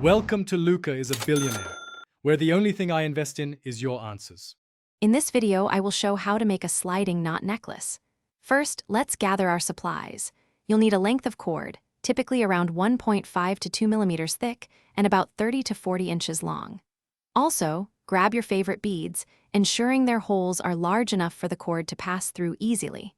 Welcome to Luca is a Billionaire, where the only thing I invest in is your answers. In this video, I will show how to make a sliding knot necklace. First, let's gather our supplies. You'll need a length of cord, typically around 1.5 to 2 millimeters thick and about 30 to 40 inches long. Also, grab your favorite beads, ensuring their holes are large enough for the cord to pass through easily.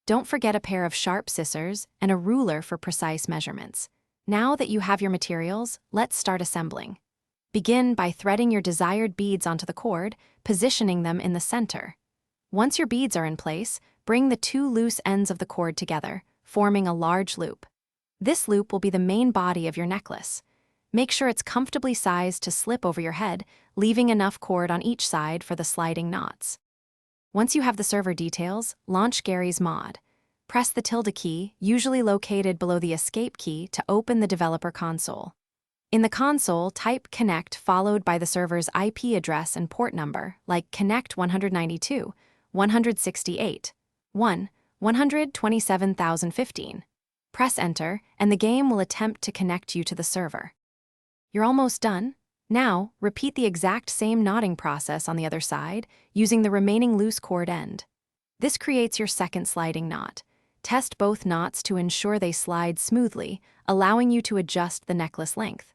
Don't forget a pair of sharp scissors and a ruler for precise measurements. Now that you have your materials, let's start assembling. Begin by threading your desired beads onto the cord, positioning them in the center. Once your beads are in place, bring the two loose ends of the cord together, forming a large loop. This loop will be the main body of your necklace. Make sure it's comfortably sized to slip over your head, leaving enough cord on each side for the sliding knots. Once you have the server details, launch Gary's mod. Press the tilde key, usually located below the escape key, to open the developer console. In the console, type connect followed by the server's IP address and port number, like connect 192, 168, 127,015. Press enter, and the game will attempt to connect you to the server. You're almost done. Now, repeat the exact same knotting process on the other side, using the remaining loose cord end. This creates your second sliding knot. Test both knots to ensure they slide smoothly, allowing you to adjust the necklace length.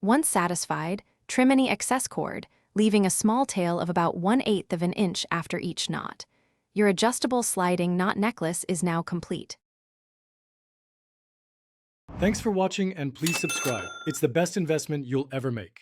Once satisfied, trim any excess cord, leaving a small tail of about 1/8 of an inch after each knot. Your adjustable sliding knot necklace is now complete. Thanks for watching and please subscribe. It's the best investment you'll ever make.